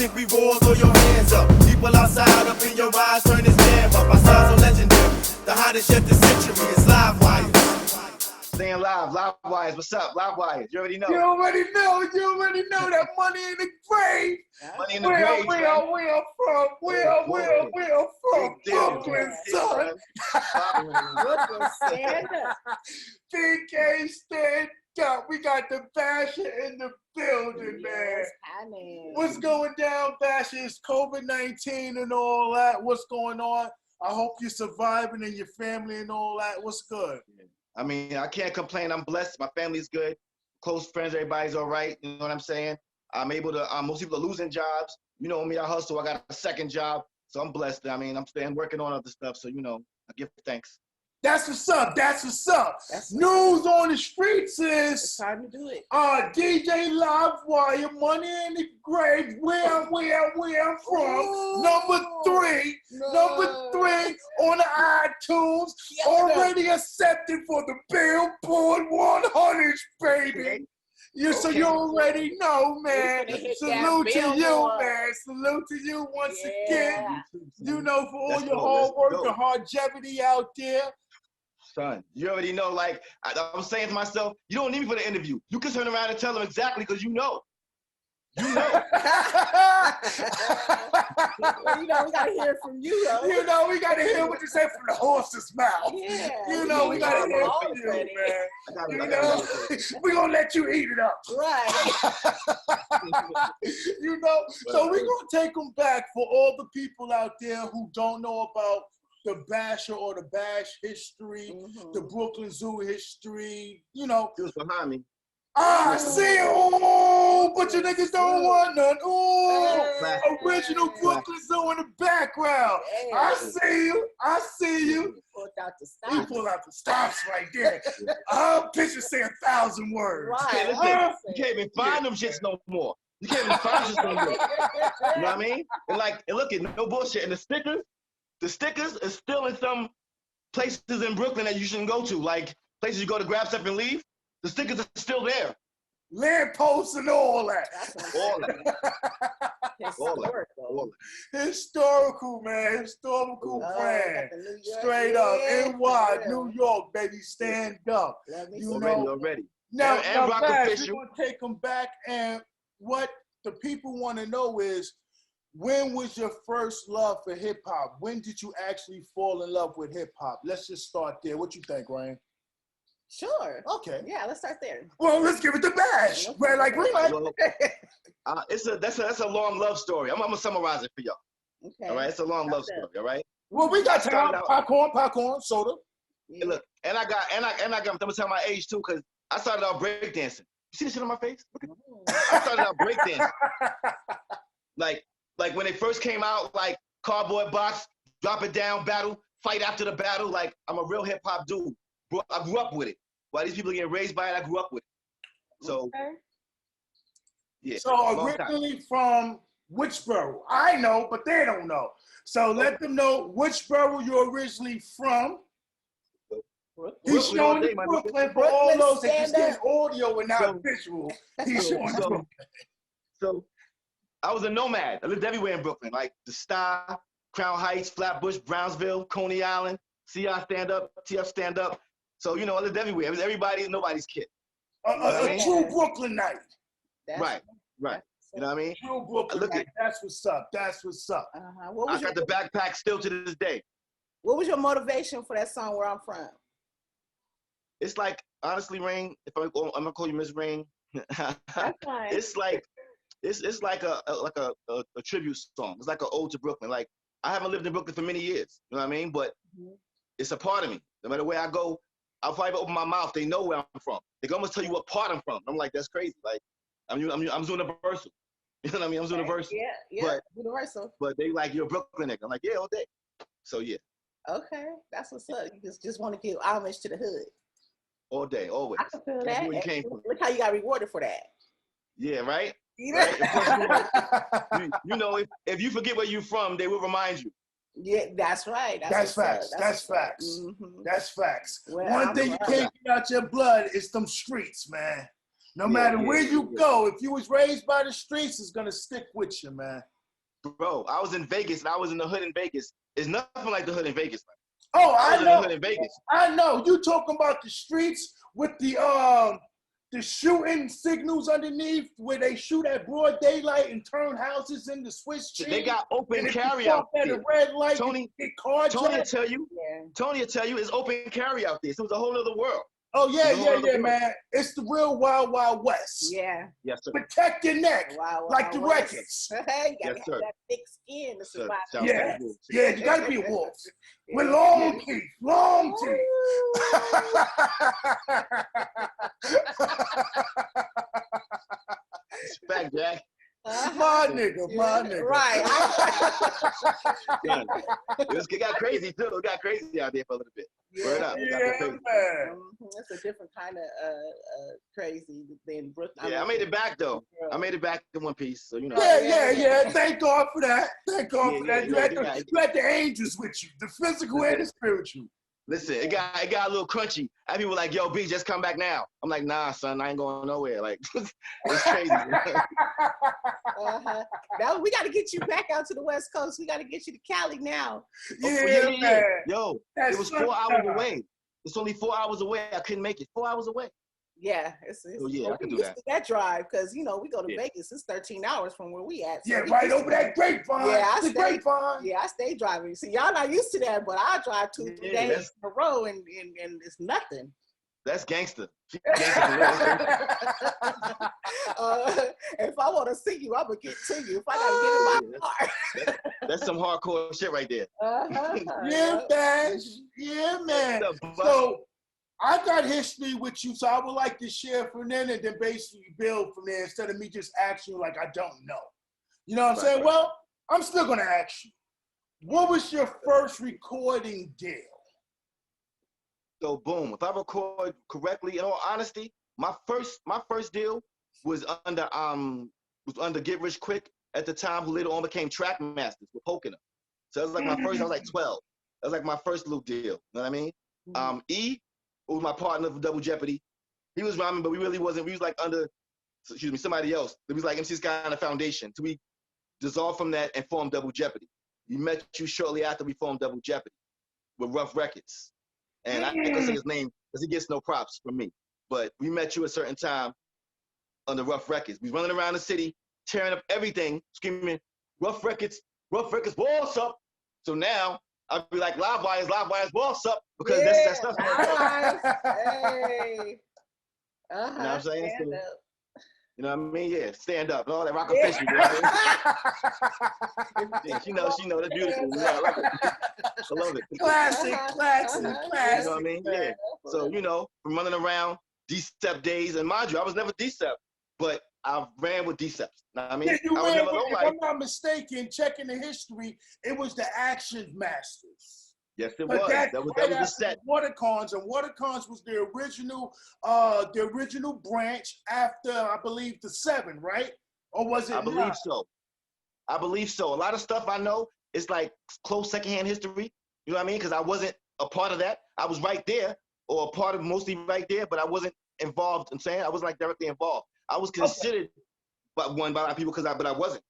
think we roll, throw your hands up. People outside up in your eyes, turn this damn up. Our styles are legendary. The hottest yet this century is Live Wires. Staying live wires. What's up, Live Wires? You already know. You already know that money in the grave. Money in the grave. Where I'm from Brooklyn, son. Brooklyn, stand up. BK, stand up. We got the Basha in the building, man. What's going down, Basha? It's COVID-19 and all that. What's going on? I hope you're surviving and your family and all that. What's good? I mean, I can't complain. I'm blessed. My family's good. Close friends, everybody's all right. You know what I'm saying? I'm able to, most people are losing jobs. You know me, I hustle. I got a second job. So I'm blessed. I mean, I'm staying working on other stuff. So, you know, I give thanks. That's what's up. News on the streets is it's time to do it. DJ Live Wire, Money in the Grave, where I'm from. Number three on the iTunes, already accepted for the Billboard 100, baby. So you already know, man. Salute to you, man. Salute to you once again. You know, for all your hard work and longevity out there. Son, you already know, like, I'm saying to myself, you don't need me for the interview. You can turn around and tell them exactly because you know. You know. You know, we got to hear from you, though. You know, we got to hear what you say from the horse's mouth. Yeah. You know, we got to hear from you, man. You know, we're going to let you eat it up. Right. You know, so we're going to take them back for all the people out there who don't know about the Basha or the Bash history, the Brooklyn Zoo history, you know. He was behind me. I see you. Ooh, but you niggas don't want none. Ooh, original Brooklyn Zoo in the background. I see you. He pulled out the stops. He pulled out the stops right there. I'll picture say 1,000 words. Right. Listen, you can't even find them shits no more. You can't even find shits no more. You know what I mean? And look at no bullshit. And the stickers are still in some places in Brooklyn that you shouldn't go to, like places you go to grab stuff and leave. The stickers are still there. Lampposts and all that. All that. Historical, man. Historical brand. Straight up. NY, New York, baby. Stand up. You know. Already. Now, and Rock Bash, Official. we're going to take them back. And what the people want to know is, when was your first love for hip-hop? When did you actually fall in love with hip-hop? Let's just start there. What you think, Ryan? Sure. Okay. Yeah, let's start there. Well, let's give it to Bash. Well, that's a long love story. I'm gonna summarize it for y'all. Okay. All right, it's a long love story. All right. Well, we got time. Popcorn, soda. Yeah. Look, and I got. I'm gonna tell my age too, cause I started out breakdancing. You see the shit on my face? I started out breakdancing. Like when they first came out, like cardboard box, drop it down, battle, fight after the battle. Like I'm a real hip hop dude. I grew up with it. While these people get raised by it, I grew up with it. So, yeah. So originally from which borough? I know, but they don't know. So let them know which borough you're originally from. He's showing Brooklyn for all those that just get audio and not visual. He's showing Brooklyn. So I was a nomad. I lived everywhere in Brooklyn, like the Star, Crown Heights, Flatbush, Brownsville, Coney Island, CI stand up, TF stand up. So, you know, I lived everywhere. It was everybody, nobody's kid. A true Brooklynite. Right. You know what I mean? True Brooklynite. That's what's up. I got the backpack still to this day. What was your motivation for that song, Where I'm From? It's like, honestly, Rain, if I'm gonna call you Miss Rain, That's fine. it's like a tribute song. It's like an ode to Brooklyn. Like, I haven't lived in Brooklyn for many years, you know what I mean? But it's a part of me. No matter where I go, I'll probably open my mouth. They know where I'm from. They can almost tell you what part I'm from. I'm like, that's crazy. Like, I'm universal. You know what I mean? I'm universal. Yeah, but, universal. But they like, you're a Brooklyn nigga. I'm like, yeah, all day. So yeah. Okay, that's what's up. You just want to give homage to the hood. All day, always. I can feel that. Where you came from. Look how you got rewarded for that. Yeah, right? Right? you know, if you forget where you're from, they will remind you. Yeah, that's right. That's facts. That's facts. That's facts. One thing you can't get out your blood is them streets, man. No matter where you go, if you was raised by the streets, it's gonna stick with you, man. Bro, I was in Vegas and I was in the hood in Vegas. It's nothing like the hood in Vegas. Oh, I know. In the hood in Vegas. I know. You talking about the streets with the shooting signals underneath where they shoot at broad daylight and turn houses into Swiss cheese. They got open carry out at there. a red light. Tony will tell you. Tony will tell you it's open carry out there. So it's a whole other world. Oh yeah, man. It's the real Wild Wild West. Yeah. Yes, sir. Protect your neck, like the records. You gotta have that thick skin to survive. Yeah, you gotta be a wolf. With long teeth, long teeth. Respect, Jack. My nigga. Right. It got crazy too. It got crazy out there for a little bit. Word up. Man. It's a different kind of crazy than Brooklyn. Yeah, I made it back though. I made it back in one piece. So you know. Yeah. Thank God for that. Thank God for that. You had the angels with you, the physical and the spiritual. Listen, it got a little crunchy. I had people like, yo, B, just come back now. I'm like, nah, son, I ain't going nowhere. Like, it's crazy. Now we got to get you back out to the West Coast. We got to get you to Cali now. Man. Yo, it was 4 hours away. It's only 4 hours away. I couldn't make it. 4 hours away. Yeah, I can do that drive because we go to Vegas. It's 13 hours from where we at. So right over that grapevine. Yeah, I stay driving. See, y'all not used to that, but I drive 2-3 days in a row and it's nothing. That's gangster. If I want to see you, I'm gonna get to you. If I gotta get in my car. That's some hardcore shit right there. Yeah, man. So I got history with you, so I would like to share from then and then basically build from there instead of me just asking you like I don't know. You know what I'm saying? Right. Well, I'm still gonna ask you. What was your first recording deal? So boom, if I record correctly, in all honesty, my first deal was under Get Rich Quick at the time, who later on became Track Masters with Poking Up. So that was like my first. I was like 12. That was like my first little deal. You know what I mean? E, who was my partner for Double Jeopardy. He was rhyming, but we really wasn't. We was like under, somebody else. It was like MC Sky and the Foundation. So we dissolved from that and formed Double Jeopardy. We met you shortly after we formed Double Jeopardy with Rough Records. And I ain't gonna say his name because he gets no props from me. But we met you a certain time under Rough Records. We running around the city, tearing up everything, screaming, Rough Records, what's up? So now I'd be like, Live Wires, what's up? Because that's stuff. Hey. You know what I'm saying? You know what I mean? Yeah, stand up and all that rock official. You know yeah, she knows that's beautiful. You know, I love it. Classic. You know what I mean? Yeah. So, from running around, D-Step days, and mind you, I was never D-Step, but I ran with D-Steps. You know what I mean? Yeah, you ran with, if I'm not mistaken, checking the history, it was the Action Masters. Yes, it was. That was the set. Watercons, and Watercons was the original branch after, I believe, the 7, right? Or was it? I believe so. A lot of stuff I know is like close secondhand history. You know what I mean? Because I wasn't a part of that. I was right there, or a part of mostly right there, but I wasn't involved. I'm saying I wasn't like directly involved. I was considered by a lot of people but I wasn't.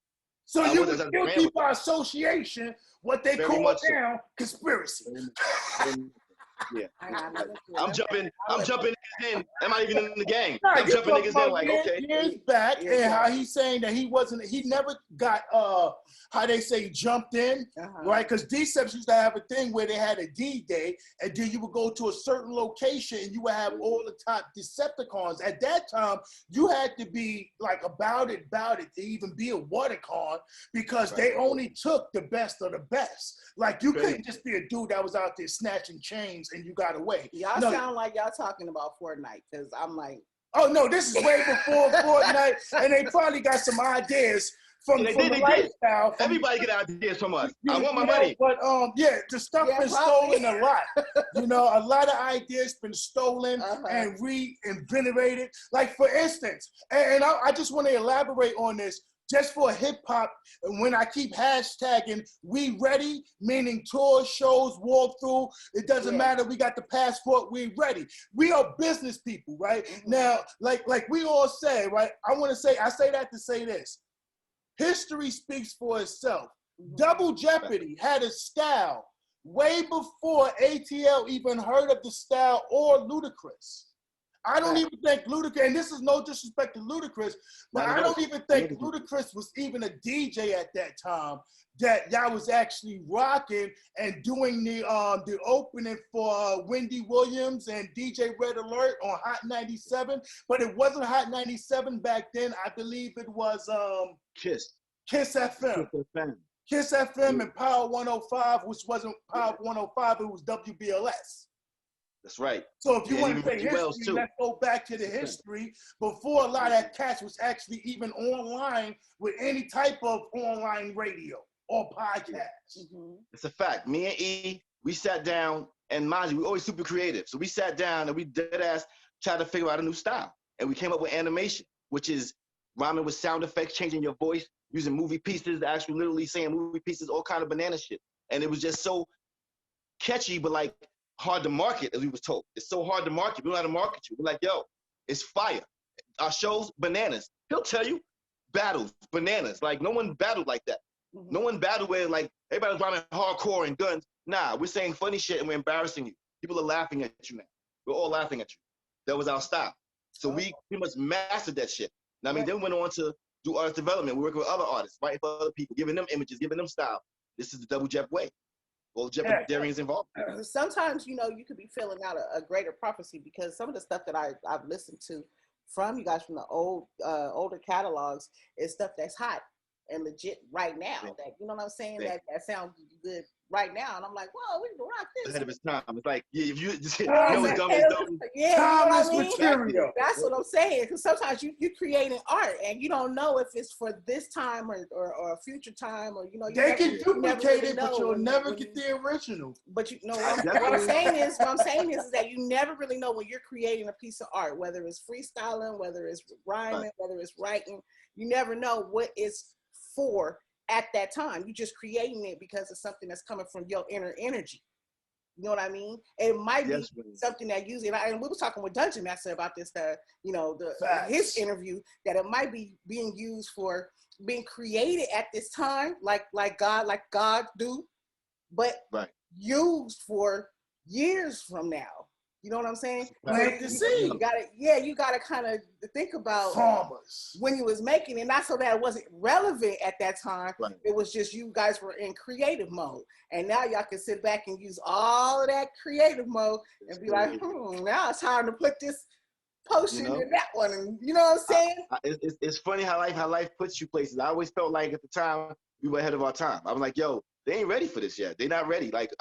So you were guilty by association, what they call now conspiracy. Yeah. I'm jumping niggas in. I'm not even in the game. I'm jumping niggas in like, okay. Years back, and how he's saying that he never got, how they say, jumped in, right? Because D-Steps used to have a thing where they had a D-Day, and then you would go to a certain location, and you would have all the top Decepticons. At that time, you had to be like about it to even be a Watercon, because they only took the best of the best. Like, you couldn't just be a dude that was out there snatching chains and you got away. Y'all sound like y'all talking about Fortnite, because I'm like, oh no, this is way before Fortnite, and they probably got some ideas from the lifestyle. Everybody get ideas from us. I want my money. But the stuff been stolen a lot. A lot of ideas been stolen and reinvigorated. Like, for instance, and I just want to elaborate on this. just for hip hop, when I keep hashtagging, we ready, meaning tours, shows, walkthrough, it doesn't matter, we got the passport, we ready. We are business people, right? Now, like we all say, right? I say that to say this. History speaks for itself. Double Jeopardy had a style way before ATL even heard of the style or Ludacris. I don't even think Ludacris, and this is no disrespect to Ludacris, but I don't even think Ludacris was even a DJ at that time that y'all was actually rocking and doing the opening for Wendy Williams and DJ Red Alert on Hot 97, but it wasn't Hot 97 back then. I believe it was Kiss FM. Kiss FM and Power 105, which wasn't Power 105, it was WBLS. That's right. So if you want to say history, let's go back to the history before a lot of that cats was actually even online with any type of online radio or podcast. It's a fact. Me and E, we sat down, and mind you, we always super creative. So we sat down and we dead ass tried to figure out a new style. And we came up with animation, which is rhyming with sound effects, changing your voice, using movie pieces, actually literally saying movie pieces, all kind of banana shit. And it was just so catchy, but like hard to market, as we was told. It's so hard to market. We don't know how to market you. We're like, yo, it's fire. Our shows, bananas. He'll tell you, battles, bananas. Like, no one battled like that. No one battled where, like, everybody's rhyming hardcore and guns. Nah, we're saying funny shit and we're embarrassing you. People are laughing at you now. We're all laughing at you. That was our style. So we pretty much mastered that shit. Now, I mean, then we went on to do artist development. We work with other artists, writing for other people, giving them images, giving them style. This is the Double Jep way. All Jeopardy's involved. Sometimes, you know, you could be filling out a greater prophecy because some of the stuff that I've listened to from you guys from the older catalogs is stuff that's hot and legit right now. That, you know what I'm saying? That sounds good right now. And I'm like, whoa, we can rock this. Ahead of its time. It's like, yeah, if you just, you know, it's dumb, it's dumb. Yeah, timeless material. That's what I'm saying. Because sometimes you're creating art and you don't know if it's for this time or a future time, or, you know, they can duplicate it, but you'll never get the original. But you know, what I'm saying is that you never really know when you're creating a piece of art, whether it's freestyling, whether it's rhyming, whether it's writing. You never know what it's for at that time. You're just creating it because it's something that's coming from your inner energy. You know what I mean? It might be something that usually, and we were talking with Dungeon Master about this, you know, his interview, that it might be being used for being created at this time, like God do, but used for years from now. You know what I'm saying? Plant the seed. You gotta kind of think about farmers when you was making it, not so that it wasn't relevant at that time. Right. It was just you guys were in creative mode, and now y'all can sit back and use all of that creative mode and be like, now it's time to put this potion in that one, and you know what I'm saying? It's funny how life puts you places. I always felt like at the time we were ahead of our time. I was like, yo, they ain't ready for this yet. They're not ready. Like,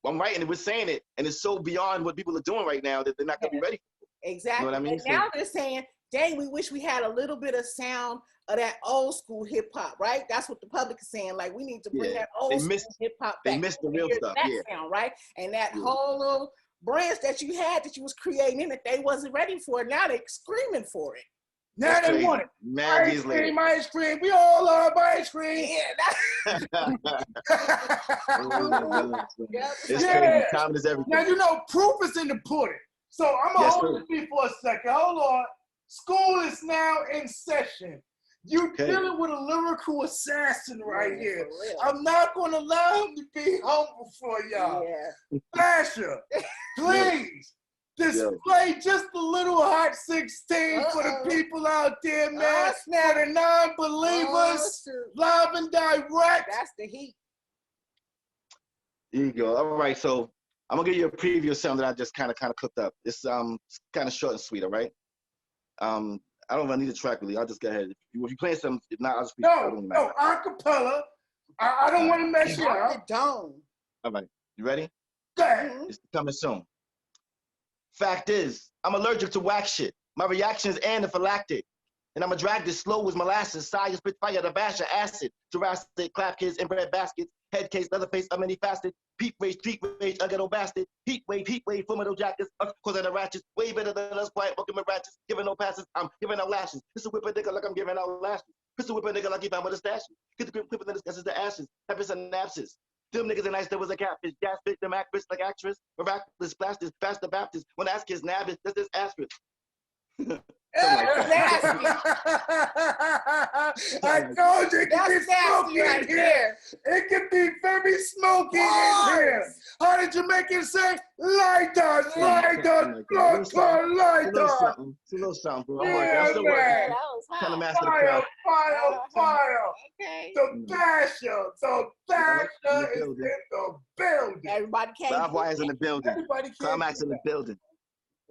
I'm writing it, we're saying it, and it's so beyond what people are doing right now that they're not gonna be ready for it. Exactly. You know what I mean? And now they're saying, dang, we wish we had a little bit of sound of that old school hip hop, right? That's what the public is saying. Like, we need to bring that old school hip hop back. They missed the real stuff, sound, right? And that whole little branch that you had that you was creating in it, they wasn't ready for it. Now they're screaming for it. Now they want it. Ice cream. We all love ice cream. It's crazy. Time is everything. Now, you know, proof is in the pudding. So I'm going to hold you for a second. Hold on. School is now in session. You're dealing with a lyrical assassin right here. I'm not going to allow him to be humble for y'all. Basha, please. Display just a little hot 16 for the people out there, man. For the non-believers, live and direct. That's the heat. There you go. All right, so I'm gonna give you a preview of something that I just kind of cooked up. It's kind of short and sweet. All right. I don't know if I need a track really. I'll just go ahead. If you play something, if not, I'll just be. No, acapella. I don't want to mess you up. Don't. All right, you ready? Go ahead. It's coming soon. Fact is, I'm allergic to whack shit. My reaction is anaphylactic. And I'ma drag this slow as molasses. Science, spit fire, the Basha, acid. Jurassic, clap kids, inbred baskets. Head case, leather face, I'm many faceted. Peak rage, a ghetto bastard. Heat wave, full metal jackets. Cause of the ratchets. Way better than us, quiet, fucking with ratchets. Giving no passes, I'm giving out lashes. This is a whipper nigga like I'm giving out lashes. Pistol whip a nigga like he found with a statue. Get the grip, clip it, that's the ashes. Happens and napses. Them niggas are nice, there was a catfish. Gas fit, them actress like actress. Miraculous, blasters, faster Baptist. When I ask his nabbies, that's this asterisk. I told you it can be smoky in here. It can be very smoky in here. How did you make it say? Light us, light us, blood clot, light us. It's a little something, bro. Yeah, I'm still working. That was Trying to hot. master the Fire, craft. fire, fire. Okay. The Basha, is in the building. Everybody came. Live wires in the building. Everybody came. Climax in the building.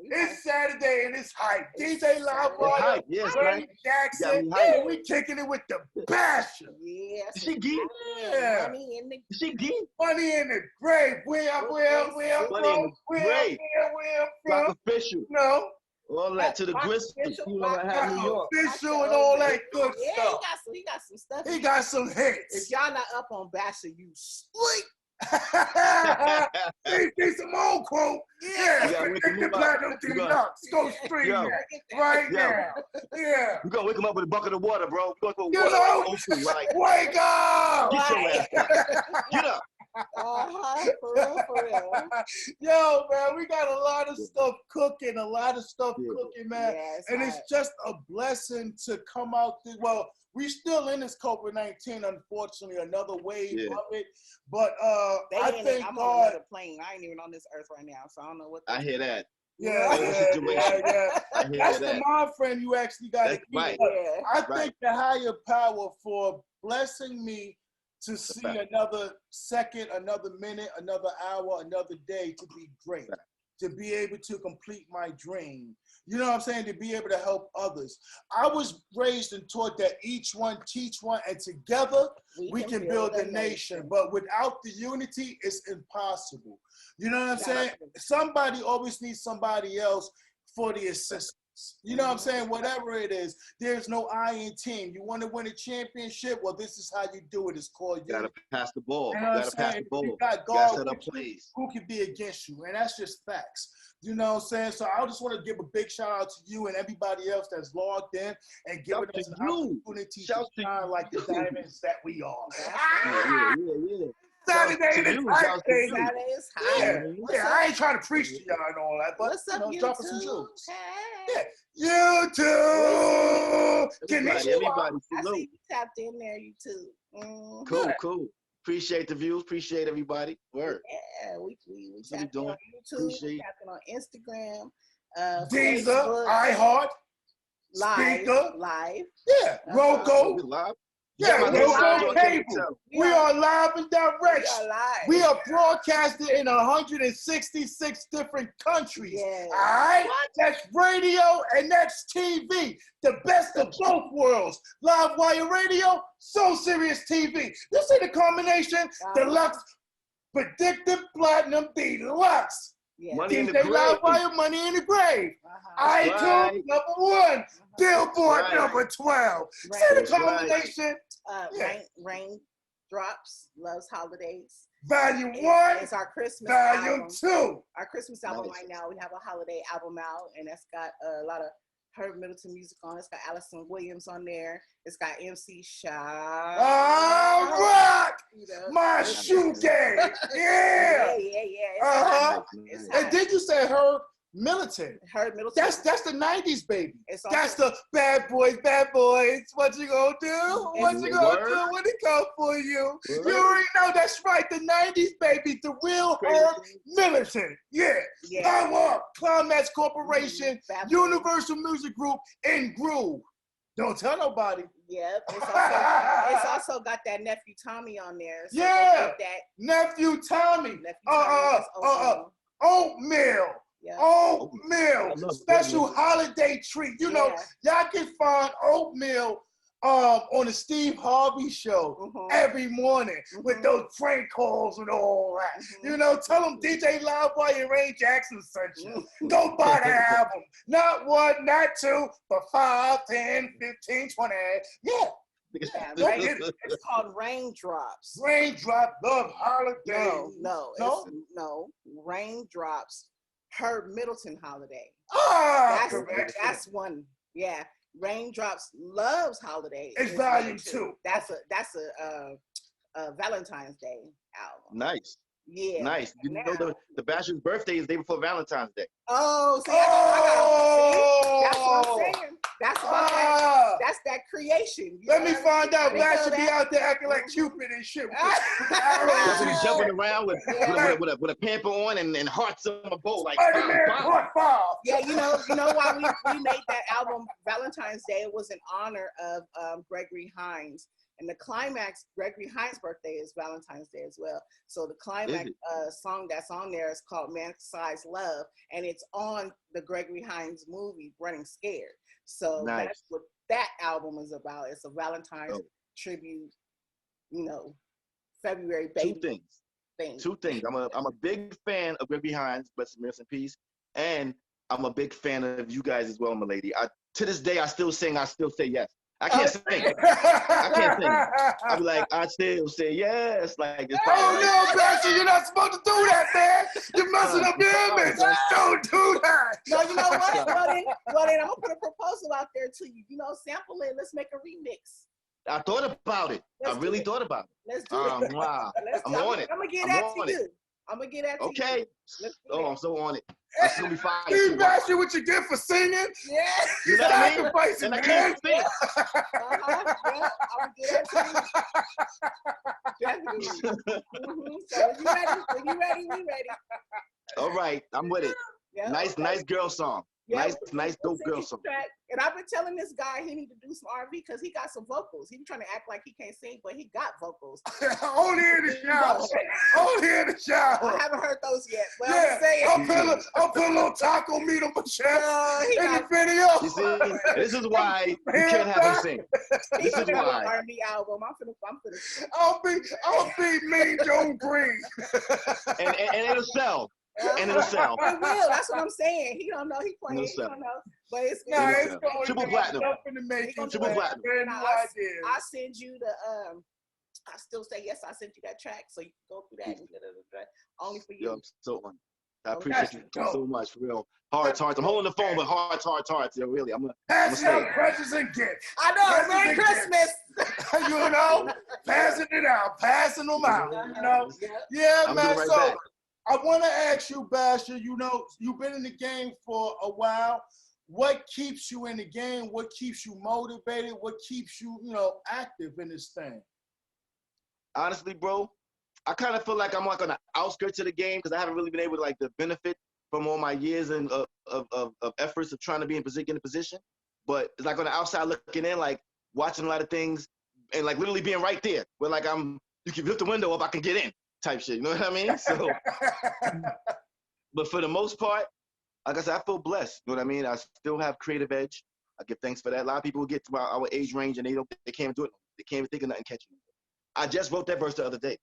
It's Saturday and it's hype. DJ Live Wire, hype, yes, Ray man. Jackson, Yeah, and we kicking it with the Basha. Yeah. Is she geek? Yeah. Money in the Is she geek? Money in the grave. Where I'm Money in from. the grave. Where I'm Rock from. official. No. All that to the Rock grist. official, You know what I have in New York. Official and all that good Yeah, stuff. he got some stuff. He got some hits. If y'all not up on Basha, you sleep. There's some old quote. Yeah, Yeah, we can the move up. platinum We gonna- deluxe. Go stream Yo. that right Yo. now. Yeah. We're gonna wake him up with a bucket of water, bro. We're gonna You water know? like ocean, like Wake up! get your ass up. Get up. For real. Yo, man, we got a lot of stuff cooking, man. Yes, And it's just a blessing to come out. Well, we still in this COVID-19, unfortunately, another wave of it. But I thank I'm on God. another plane. I ain't even on this earth right now, so I don't know what. I hear that. Yeah. I hear That's that. the mind frame you actually got to That's keep. right. Yeah. I thank the higher power for blessing me to see another second, another minute, another hour, another day to be great, to be able to complete my dream. You know what I'm saying? To be able to help others. I was raised and taught that each one teach one, and together we can build a nation. But without the unity, it's impossible. You know what I'm saying? Somebody always needs somebody else for the assistance. You know what I'm saying? Whatever it is, there's no I in team. You want to win a championship? Well, this is how you do it. It's called You gotta pass the ball. You You know what gotta I'm pass saying? the ball. You got You gotta God set up with you. plays. Who can be against you? And that's just facts. You know what I'm saying? So I just want to give a big shout out to you and everybody else that's logged in and giving us an opportunity to shine like the diamonds that we are. Yeah. Saturday is hype, baby. Saturday is hot. Yeah, I ain't trying to preach to y'all and all that, but What's up, drop us some YouTube? jewels. Hey. Yeah. YouTube. Everybody, I salute. see you tapped in there, YouTube. Mm-hmm. Cool. Appreciate the views. Appreciate everybody. Word. Yeah, we That's what we tapped in doing. on YouTube, Appreciate. we tapped in on Instagram, Deezer, Facebook, iHeart, Speaker. live. Yeah, Roku. We live. Yeah, my Roku little cable. We are live and direct. We are live. We are broadcasted in 166 different countries. Yeah. All right? That's radio and that's TV. The best of both worlds. Live wire radio, So Serious TV. You see the combination? Deluxe, predictive platinum deluxe. Yeah. Money in the DJ grave. Live Wire, Money in the Grave. iTunes, Right. number 1. Billboard, Right. number 12. Right. See the That's right. combination? Rain Drops Loves Holidays. Volume It's 1, our Christmas Volume album. 2. Our Christmas album Nice. right now. We have a holiday album out, and that's got a lot of Herb Middleton music on. It's got Allison Williams on there. It's got MC Shy. Rock! You know, My shoe game. Yeah. It's Uh-huh. hot. It's And hot. did you say Herb Militant? Herb Middleton. That's the 90s baby. It's That's also- the bad boys. What you gonna do? What you gonna Word. do when it comes for you? Word. You already know that's right. The 90s baby. The real Herb Militant. Yeah. Yeah. Power Up. Climax Corporation. Bad Boys. Universal Music Group. And Groove. Don't tell nobody. Yep. It's also got that nephew Tommy on there. So Yeah. go get that Nephew Tommy. nephew Tommy. That's also- Oatmeal. Yeah. Oatmeal. I love Special oatmeal. holiday treat. You know, y'all can find oatmeal on the Steve Harvey show Mhm. every morning with Mhm. those prank calls and all that. Mhm. You know, tell them DJ Live Wire Ray Jackson sent you. Go buy the album. Not 1, not 2, but 5, 10, 15, 20. Yeah. Yeah, Go rain- get it. it's called Raindrops. Raindrop Love Holiday. No. Raindrops. Herb Middleton Holiday. Ah, That's one. Yeah. Raindrops Loves Holiday. It's volume 2. That's a Valentine's Day album. Nice. Yeah. Nice. You know the Basha's birthday is the day before Valentine's Day. Oh, see, that's what I'm saying. That's that creation. Let me find out. Basha be out there acting like Cupid and shit. That's when he's jumping around with a pamper on and hearts on a bow. Like, yeah, you know why we made that album Valentine's Day? It was in honor of Gregory Hines. And the climax, Gregory Hines' birthday is Valentine's Day as well. So the climax song that's on there is called Man-Sized Love, and it's on the Gregory Hines movie, Running Scared. So that's what that album is about. It's a Valentine's tribute, February baby. Two things. I'm a big fan of Gregory Hines, rest in peace, and I'm a big fan of you guys as well, my lady. To this day, I still say yes. I can't sing. I be like, I still say yes. Like, it's no, Basha, you're not supposed to do that, man. You're messing up your image. Don't do that. No, you know what? Well, then I'm gonna put a proposal out there to you. Sample it. Let's make a remix. I thought about it. I really thought about it. Let's do it. Wow. I'm on it. I'm gonna get that to you. I'm gonna get that to you. Okay. Oh, I'm so on it. That's gonna be fine. You Basha, what you get for singing? Yeah. You know what I mean? And I can't sing. Yeah, I'm gonna get that to you. Definitely. So when you ready, we ready. All right, I'm with it. Yeah, nice girl song. Yeah, nice dope girl song. And I've been telling this guy he need to do some R&B because he got some vocals. He be trying to act like he can't sing, but he got vocals. Only in the shower. Only in the shower. I haven't heard those yet. But I'm saying, I'll put a little taco meat on my chest in the video. You see, this is why you can't have him sing. This is why. R&B album. I'm finna. I'll be Mean Joe Green. and it'll sell. And it'll sell. It will. That's what I'm saying. He don't know. He playing. He don't know. But it's going triple platinum. Triple platinum. I send you the I still say yes. I sent you that track, so you can go through that and get it only for you. Yo, I'm so on. I appreciate you so much, for real. Hearts. I'm holding the phone, but hearts. Yeah, really. I'm gonna pass out presents and gifts. I know. Merry Christmas. Passing it out, passing them out. Yeah, man. So. Back. I want to ask you, Basha, you've been in the game for a while. What keeps you in the game? What keeps you motivated? What keeps you, active in this thing? Honestly, bro, I kind of feel like I'm like on the outskirts of the game because I haven't really been able to benefit from all my years of efforts of trying to be in position. But it's like on the outside looking in, like watching a lot of things and like literally being right there where like you can lift the window up, I can get in. Type shit, you know what I mean? So, but for the most part, like I said, I feel blessed. You know what I mean? I still have creative edge. I give thanks for that. A lot of people get to our age range and they can't do it. They can't even think of nothing catching. I just wrote that verse the other day.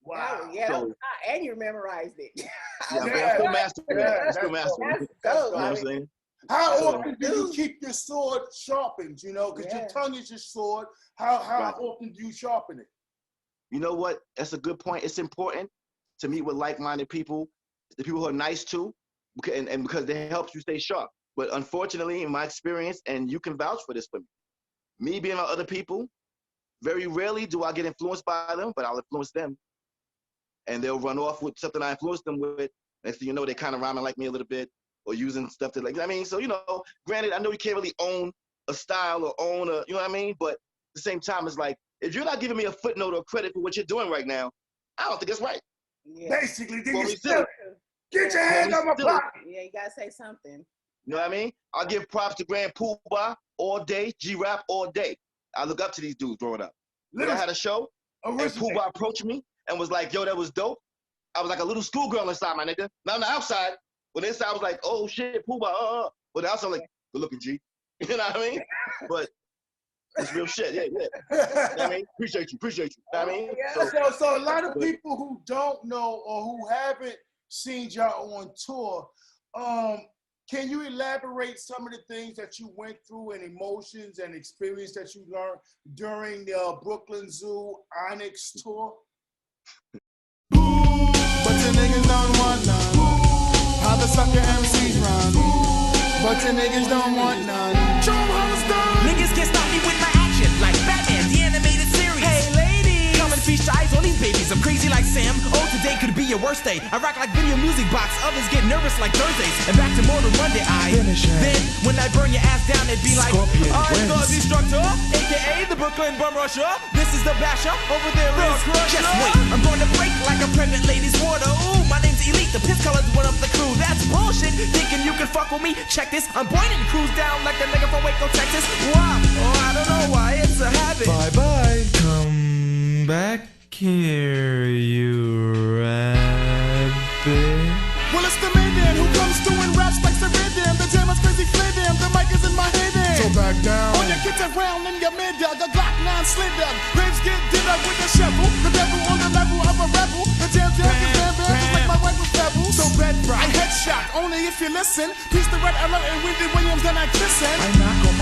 Wow. Yeah. So, and you memorized it. Yeah, I'm still mastering it. I'm still mastering it. You know what I'm saying? How often do you keep your sword sharpened? Because your tongue is your sword. How often do you sharpen it? You know what? That's a good point. It's important to meet with like-minded people, the people who are nice too, and because they help you stay sharp. But unfortunately, in my experience, and you can vouch for this for me being around other people, very rarely do I get influenced by them, but I'll influence them. And they'll run off with something I influenced them with. Next thing you know, they kind of rhyming like me a little bit or using stuff to so, granted, I know you can't really own a style or own a, you know what I mean? But at the same time, it's like, if you're not giving me a footnote or credit for what you're doing right now, I don't think it's right. Yeah. Basically, then you still get your hands on my pocket. Yeah, you gotta say something. You know what I mean? I'll give props to Grand Poobah all day, G-Rap all day. I look up to these dudes growing up. When I had a show, and Poobah approached me and was like, yo, that was dope. I was like a little schoolgirl inside, my nigga. Not on the outside. But inside, I was like, oh, shit, Poobah, But the outside, I'm like, good looking, G. You know what I mean? But it's real shit, yeah. You know what I mean? Appreciate you. You know what I mean? So a lot of people who don't know or who haven't seen y'all on tour, can you elaborate some of the things that you went through and emotions and experience that you learned during the Brooklyn Zoo Onyx tour? But the niggas don't want none. How the sucker MCs run. But the niggas don't want none. Show 'em how it's done. Sam. Oh, today could be your worst day. I rock like video music box, others get nervous like Thursdays. And back to Mortal Monday, I finish him. Then, when I burn your ass down, it'd be like, I'm the destructor, aka the Brooklyn Bum Rusher. This is the Basha, over there is Crusher. Just wait, I'm going to break like a pregnant lady's water. Ooh, my name's Elite, the piss colors one of the crew. That's bullshit, thinking you can fuck with me. Check this, I'm pointing to cruise down like a nigga from Waco, Texas. Why? Oh, I don't know why, it's a habit. Bye-bye. Come back here, you rabbit. Well, it's the man who comes through and raps like Ceridian. The jam is crazy flipping. The mic is in my head. So back down. On your kids around in your mid dog, a Glock 9 slid dog. Graves get did up with a shovel. The devil on the level of a rebel. The jam is just like my wife with pebbles. So bed I headshot only if you listen. Piece the red alert and Wendy Williams and I kissing. I knock on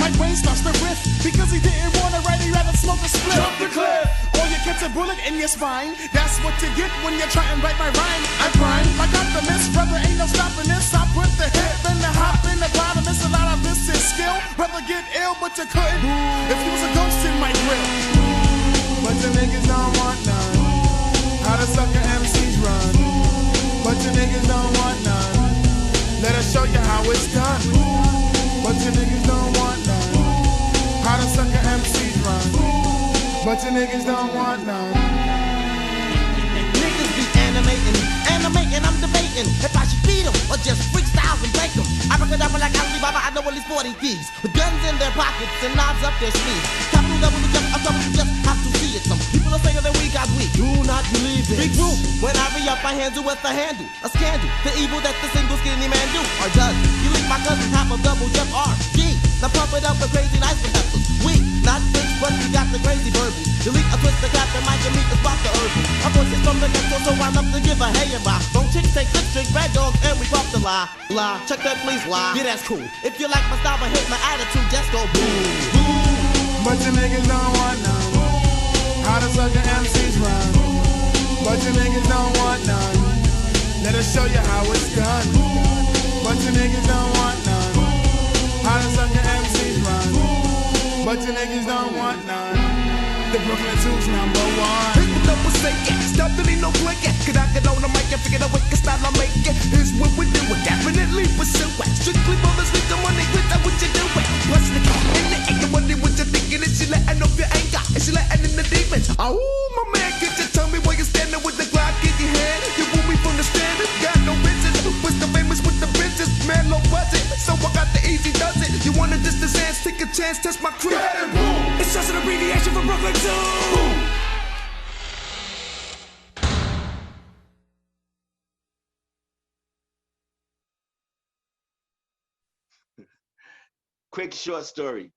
my brain starts to riff because he didn't want to write. He rather smoke a split. Jump the cliff. Or you catch a bullet in your spine. That's what you get when you try and write my rhyme. I prime like optimist, brother, ain't no stopping this. I put the hip and the hop in the bottom. It's a lot of this is skill. Rather get ill, but you couldn't. If you was a ghost in my grill. But the niggas don't want none. How the sucker MCs run. But the niggas don't want none. Let us show you how it's done. But the niggas don't want none. How the sucker MCs run. But the niggas don't want none. Niggas be animating, I'm debating if I should feed them or just freestyle and break them. I reckon up like Alibaba, I know all these 40 thieves with guns in their pockets and knives up their sleeves. Capital double the jump, I'm trouble, you just have to see it. Some people are saying that we got weak. Do not believe it. Big group, when I re-up, I handle with a handle. A scandal, the evil that the single skinny man do or does. You leak my cousin, half of double Jeff R.G. Now pump it up with crazy nice peppers. We, not bitch, but we got the crazy verbal. Delete a twist the cap and mic and meet the spot the herbal. My voice is from the next so I'm up to give a hey and rock. Don't chicks take lip drink, bad dogs, and we pop the lie. Lie, check that please, lie. Yeah, that's cool. If you like my style but hate my attitude, just go boom. Boom. But the niggas don't want none. How the sucker MCs run. But the niggas don't want none. Let us show you how it's done. But the niggas don't want none. How the sucker MCs run. But the niggas don't want none. The Brooklyn 2's #1. People up will say it, stop there ain't no play it. Cause I get on the mic and figure out what style I make it. Here's what we do, it definitely pursue it. Strictly for the street, the money with that what you do it. Plus the car in the air, the money what you thinking is she letting off your anger, and she letting in the demons. Oh my man, could you tell me why you're standing with the Glock in your hand? You woo me from the stand, got no bitches. Was the famous with the bitches, man, low budget. So I got the easy does it. You wanna distance hands, take a chance, test my crew. It's just an abbreviation for Brooklyn 2. Quick short story.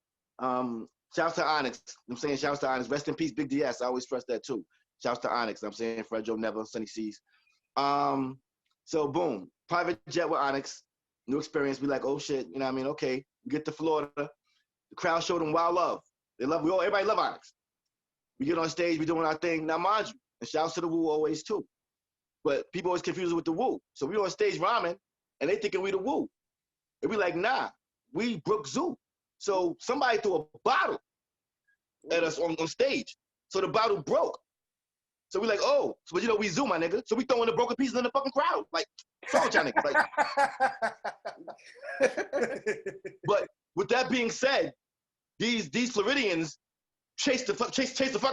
Shouts to Onyx. I'm saying shouts to Onyx. Rest in peace, Big DS. I always stress that too. Shouts to Onyx. I'm saying Fred Joe Neville, Sunny C's. So boom, private jet with Onyx. New experience. We like, oh shit, you know what I mean? Okay, we get to Florida. The crowd showed them wild love. They love, everybody love Onyx. We get on stage, we doing our thing. Now mind you, and shouts to the Woo always too. But people always confuse it with the Woo. So we on stage rhyming, and they thinking we the Woo. And we like, nah, we Brook Zoo. So somebody threw a bottle at us on stage. So the bottle broke. So we like, oh, so, but you know, we Zoo, my nigga. So we throwing the broken pieces in the fucking crowd. Like, fuck with y'all niggas. Like, but with that being said, these Floridians chased the fuck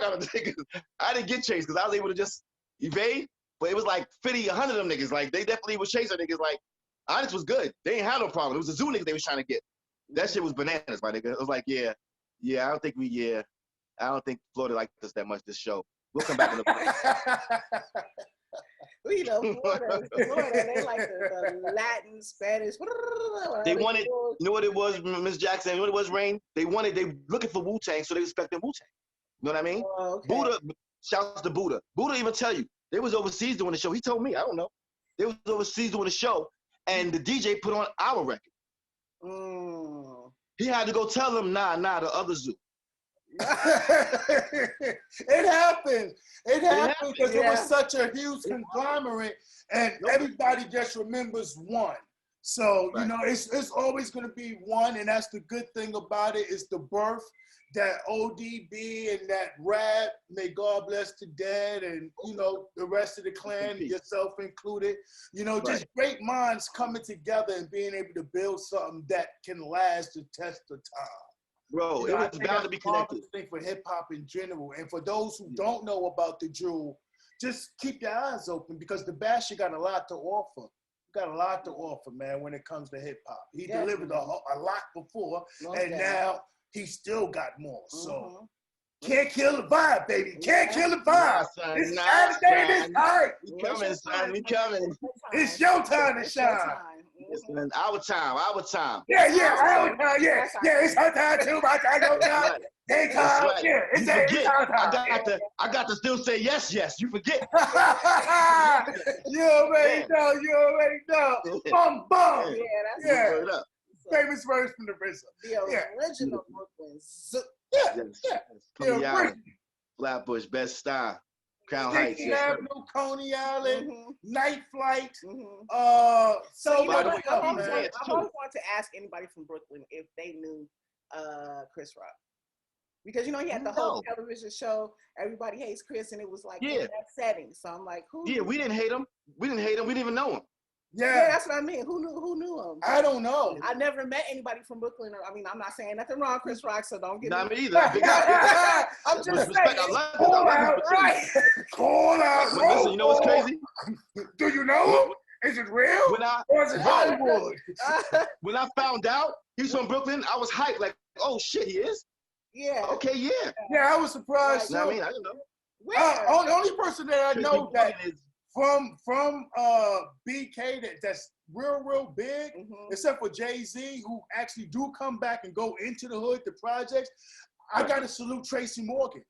out of the niggas. I didn't get chased because I was able to just evade, but it was like 50, 100 of them niggas. Like, they definitely was chasing niggas. Like, Onyx was good. They ain't had no problem. It was the Zoo niggas they was trying to get. That shit was bananas, my nigga. It was like, yeah, I don't think Florida liked us that much this show. We'll come back in the You know, Florida, they like the Latin, Spanish. They wanted, you know what it was, Miss Jackson? You know what it was, Rain? They looking for Wu-Tang, so they expected Wu-Tang. You know what I mean? Oh, okay. Buddha, shouts to Buddha. Buddha even tell you, they was overseas doing the show. He told me, I don't know. They was overseas doing the show, and the DJ put on our record. He had to go tell them, nah, the other Zoo. It happened because it was such a huge conglomerate, and everybody just remembers one. So, you know, it's always going to be one, and that's the good thing about it, is the birth. that ODB and that rap, may God bless the dead, and you know the rest of the clan, yourself included. You know, just great minds coming together and being able to build something that can last the test of time. Bro, You know, it's bound to be connected. Thing for hip hop in general, and for those who don't know about the jewel, just keep your eyes open because the Basha got a lot to offer. Got a lot to offer, man, when it comes to hip hop. He delivered a lot before, and now he still got more. So can't kill the vibe, baby. Can't kill the vibe. It's Saturday this night. We coming, son. We coming. It's your time to shine. It's our time. Our time. Yeah, our time. Yeah, it's her time too. My time, your time. They time. Yeah, it's our time. I got to still say yes. You forget. You already know. Bum. Yeah. Famous verse from the RZA. The original Brooklyn. Yes. Flatbush, Best Style, Crown Heights. Avenue, Coney Island, Night Flight. So you know, I've always wanted to ask anybody from Brooklyn if they knew Chris Rock. Because you know he had the whole television show, Everybody Hates Chris, and it was like in that setting. So I'm like, who? Yeah, we didn't hate him. We didn't even know him. Yeah, that's what I mean. Who knew him? I don't know. I never met anybody from Brooklyn. I mean, I'm not saying nothing wrong, Chris Rock, so don't get me either. I'm just saying. Call out, right? Call out. Listen, you know what's crazy? Do you know him? Is it real? Or is it Hollywood? When I found out he's from Brooklyn, I was hyped. Like, oh shit, he is. Yeah. Okay, yeah. Yeah, I was surprised. I mean, I don't know. The only person that I know that from BK that's real big, except for Jay-Z, who actually do come back and go into the hood, the projects. I gotta salute Tracy Morgan.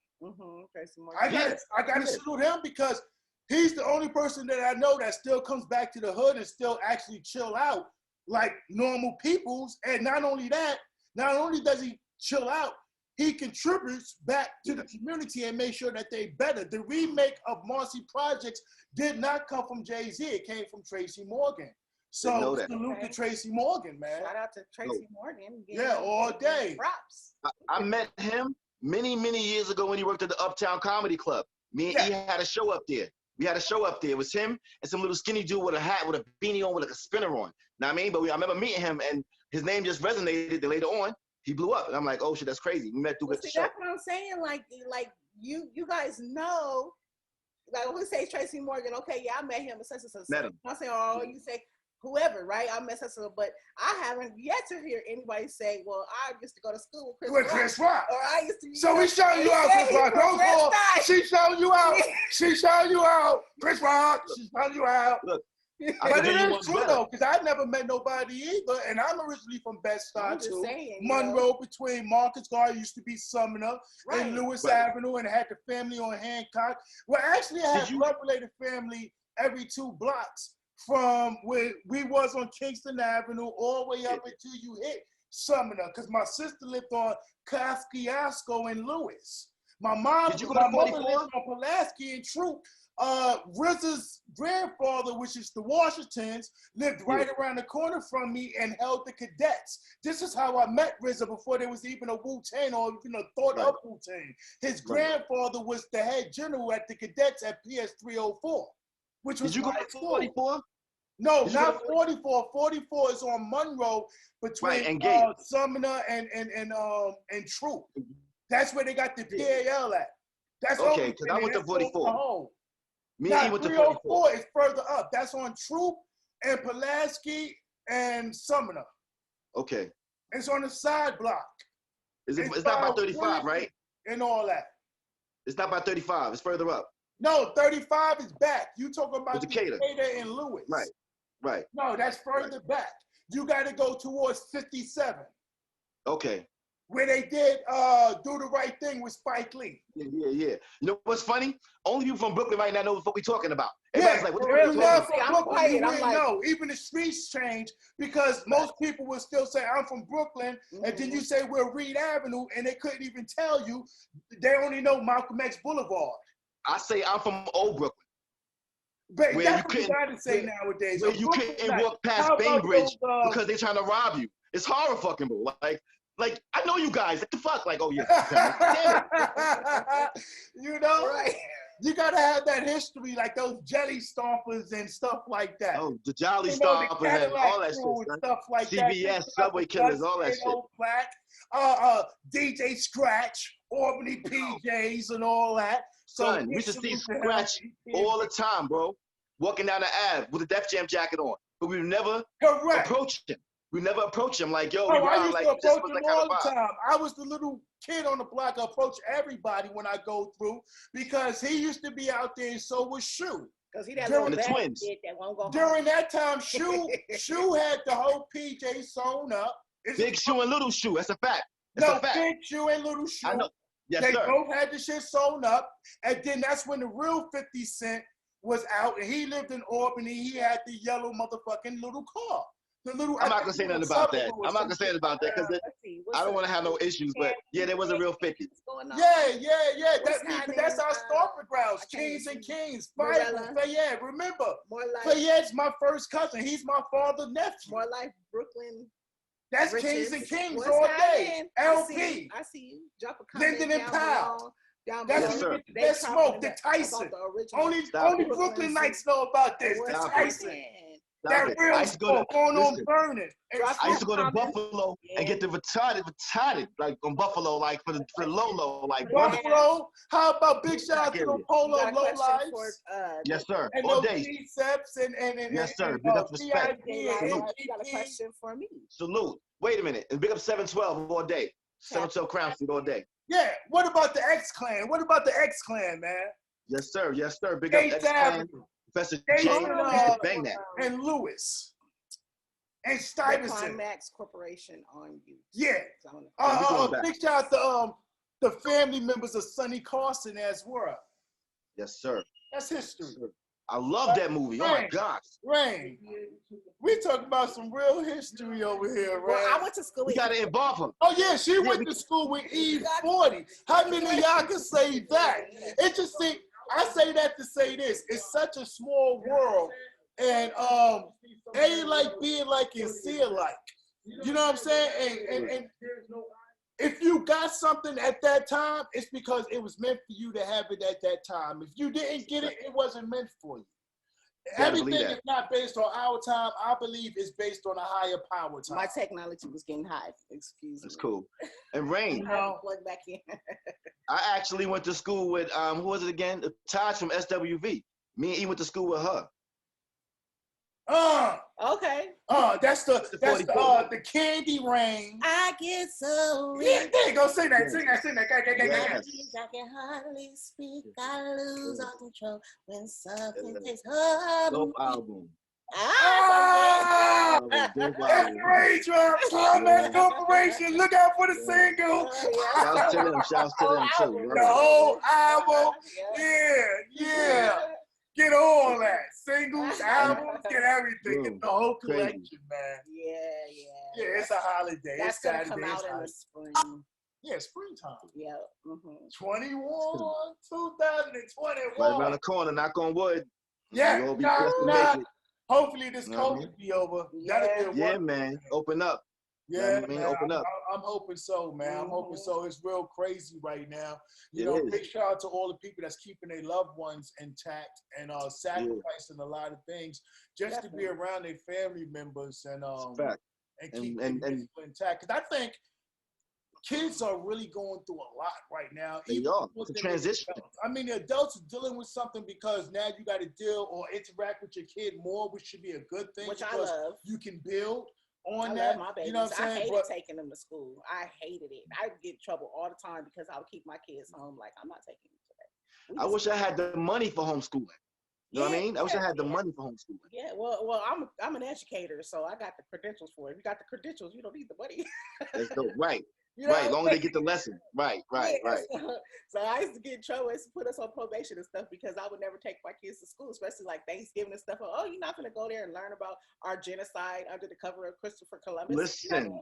Tracy Morgan. I gotta salute him because he's the only person that I know that still comes back to the hood and still actually chill out like normal peoples. And not only that, not only does he chill out, he contributes back to the community and make sure that they better. The remake of Marcy Projects did not come from Jay-Z. It came from Tracy Morgan. So salute to Tracy Morgan, man. Shout out to Tracy Morgan. Yeah, all day. Props. I met him many years ago when he worked at the Uptown Comedy Club. Me and he had a show up there. We had a show up there. It was him and some little skinny dude with a hat, with a beanie on, with like a spinner on. Know what I mean? But I remember meeting him and his name just resonated. Then later on, he blew up. And I'm like, oh shit, that's crazy. We met through the show. That's what I'm saying. Like you guys know, like we say Tracy Morgan, okay, yeah, I met him. Met him. I'm saying, oh, you say whoever, right? I met such, but I haven't yet to hear anybody say, well, I used to go to school with Chris Rock. Or I used to. So we showing you out, Chris Rock. Don't call. She showing you out. She showing you out. Chris Rock. She's showing you out. Look. But it is true though, because I never met nobody either, and I'm originally from Bed-Stuy too. Monroe, between Marcus Garden used to be Sumner and Lewis Avenue, and I had the family on Hancock. Well, actually, I had blood-related family every 2 blocks from where we was on Kingston Avenue all the way up until you hit Sumner, because my sister lived on Kosciuszko and Lewis. My mom lived on Pulaski and Troop. RZA's grandfather, which is the Washingtons, lived right around the corner from me and held the Cadets. This is how I met RZA before there was even a Wu-Tang or even a thought of Wu-Tang. His grandfather was the head general at the Cadets at PS 304, which was. Did you go to 44? No, not 44. 44 is on Monroe between Sumner and Troop. That's where they got the PAL at. That's okay, because I went to 44. Now, 304 is further up. That's on Troop and Pulaski and Sumner. Okay. It's on the side block. It's not by 35, right? And all that. It's not by 35. It's further up. No, 35 is back. You talking about Decatur and Lewis. Right. No, that's further back. You got to go towards 57. Okay. Where they did Do the Right Thing with Spike Lee. Yeah. You know what's funny? Only people from Brooklyn right now know what we're talking about. Everybody's like, what the fuck? No, even the streets change because most people will still say, I'm from Brooklyn, and then you say we're Reed Avenue, and they couldn't even tell you. They only know Malcolm X Boulevard. I say I'm from Old Brooklyn. But that's what you gotta say nowadays. Where you couldn't walk past Bainbridge because they're trying to rob you. It's horror fucking bro. Like Like, I know you guys. What the fuck? Like, oh, yeah. Damn it. You know? Right. You gotta have that history, like those jelly stompers and stuff like that. Oh, the Jolly You know, the Stompers and all that Cadillac crew shit. and Son. stuff like CBS, that. Subway Killers, all that shit. Black, DJ Scratch, Albany PJs and all that. So Son, we used to see Scratch all the time, bro. Walking down the Ave with a Def Jam jacket on. But we would never approach him. We never approach him like, yo, I used like, to approach him all the vibe. time. I was the little kid on the block. I approach everybody when I go through because he used to be out there and so was Shoe. Because he that During little the twins. kid that won't go During home. that time, Shoe had the whole PJ sewn up. Big Shoe and Little Shoe. That's a fact. No, a fact. Big Shoe and Little Shoe. I know. Yes, they sir. both had the shit sewn up. And then that's when the real 50 Cent was out. And he lived in Albany. He had the yellow motherfucking little car. The little. I'm not going to say nothing about that. I'm not going to say anything about that because I don't want to have no issues. But yeah, there was a real 50. Yeah. What's That's our happening? stomping grounds. Kings and Kings. Fayette. Remember, Fayette's my first cousin. He's my father's nephew. More like Brooklyn. That's Riches. Kings and Kings What's all happening? day. LP. I see you. Drop a comment Linden and down Powell. below. Down That's below. sir. They Smoke, the talking Tyson. about the original. Only it. Brooklyn Knights know about this. The What's Tyson. happening? That real I used to go to, smoke going on listen, burning. I used to go to Comments. Buffalo and get the retarded, like on Buffalo, like for the Lolo, like Buffalo. How about big shout out to the Polo You got a Low question Lives? yes, sir. And All those day. Precepts and Yes, sir. Big up respect. You Salute. got a question for me? Salute. Wait a minute. And big up 712 all day. 712 Crown Street all day. Yeah. What about the X Clan? What about the X Clan, man? Yes, sir. Yes, sir. Big up Eighth X-Clan. Avenue. Professor Eighth J. Avenue. Used to bang that. And Lewis. And The Stuyvesant. Climax Corporation on you. Yeah. going back. Big shout out to the family members of Sonny Carson as well. Yes, sir. That's history. I love that movie. Oh my Right. gosh. Rain. We talking about some real history over here, Well, I right? went to school We with got to involve him. Oh yeah, she went to school with Eve 40. How many of y'all can say that? It just see, I say that to say this. It's such a small world. And ain't like being like and see alike. You know what I'm saying? And if you got something at that time, it's because it was meant for you to have it at that time. If you didn't get it, it wasn't meant for you. Everything is not based on our time. I believe it's based on a higher power time. my technology was getting high. Excuse me. That's cool. And Rain, I had to plug back in. I actually went to school with who was it again? Taj from SWV. Me and E went to school with her. Okay. That's the Candy Rain. I get so Yeah, weak. there you go. Sing that. Yes. I can hardly speak. I lose all control when something takes hold of Dope me. album. Ah! Dope That's album. great, Climax Corporation. Look out for the single. Shouts to them. Shouts to them too. The whole album. Yeah. Get all that. Singles, albums, get everything. Get the whole collection, man. Yeah. Yeah, it's a holiday. That's It's gonna Saturday. come It's out in the holiday. spring. Yeah, springtime. Yeah. Mm-hmm. 2021. Right around the corner. Knock on wood. Yeah. We'll be blessed to make it. Hopefully this You know what I COVID mean? be over. Yeah. That'll be a Yeah, wonderful man. thing. Open up. Yeah, I mean, man. open up. I'm hoping so, man. I'm hoping so. It's real crazy right now. You It know, is. big shout out to all the people that's keeping their loved ones intact and sacrificing a lot of things just to be around their family members and Fact. keep And- them intact. Because I think kids are really going through a lot right now. They even are. more It's a than the transition. adults. I mean, the adults are dealing with something because now you got to deal or interact with your kid more, which should be a good thing. Which I because love. You can build on I that. love my babies. You know what I'm I saying? hated But taking them to school. I hated it. I would get in trouble all the time because I would keep my kids home. Like, I'm not taking them today. I wish I had the money for homeschooling. You know what I mean? I wish I had the money for homeschooling. Yeah, well, I'm an educator, so I got the credentials for it. If you got the credentials, you don't need the money. That's dope. Right. You know Right. what Long I'm as they get the lesson. Right. Yeah, Right. So I used to get in trouble. They used to put us on probation and stuff because I would never take my kids to school, especially like Thanksgiving and stuff. Oh, you're not going to go there and learn about our genocide under the cover of Christopher Columbus.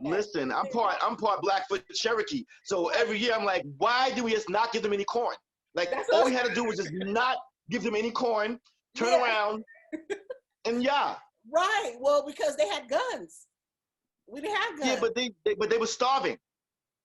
Listen. I'm part Blackfoot Cherokee. So every year I'm like, why do we just not give them any corn? Like all we had to do was just not give them any corn, turn around, and Right. Well, because they had guns. We didn't have guns. Yeah, but they were starving.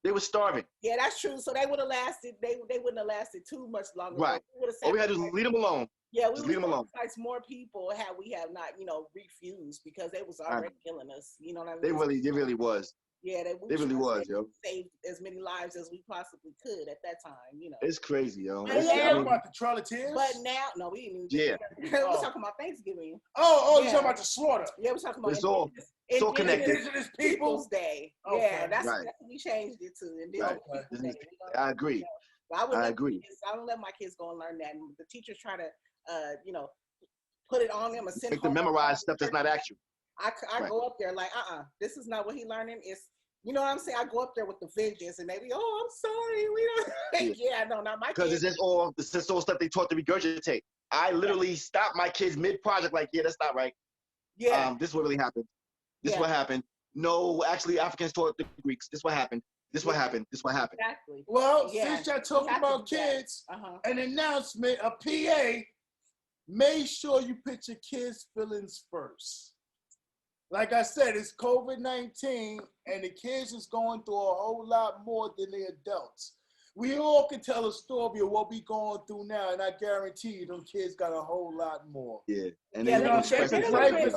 They were starving. Yeah, that's true. So they would have lasted. They wouldn't have lasted too much longer. Right. All we had to do is leave them alone. Yeah, we just would leave them alone. sacrifice more people had we have not, refused because they was already killing us. You know what I mean? They really was. Yeah, they really was, yo. Saved as many lives as we possibly could at that time, It's crazy, yo. About the Trail of Tears? But now, no, we didn't even. Yeah. We're talking about Thanksgiving. Oh, you're talking about the slaughter. Yeah, we're talking about it's all connected. Indigenous Peoples Day. Okay. Yeah, that's what we changed it to. Indigenous Peoples Day. I agree. I agree. I don't let my kids go and learn that. And the teachers try to, put it on them and send make them memorize stuff that's not actual. I go up there like, this is not what he learning. It's, you know what I'm saying? I go up there with the vengeance and they be, I'm sorry. We don't. No, not my kids. Because this is all stuff they taught to regurgitate. I literally stopped my kids mid-project like, that's not right. Yeah. This is what really happened. This is what happened. No, actually, Africans taught the Greeks. This is what happened. This is what happened. This is what happened. Exactly. Well, since y'all talking about kids, an announcement, a PA, make sure you put your kids' feelings first. Like I said, it's COVID-19, and the kids is going through a whole lot more than the adults. We all can tell a story of what we going through now, and I guarantee you, them kids got a whole lot more. Yeah, and life is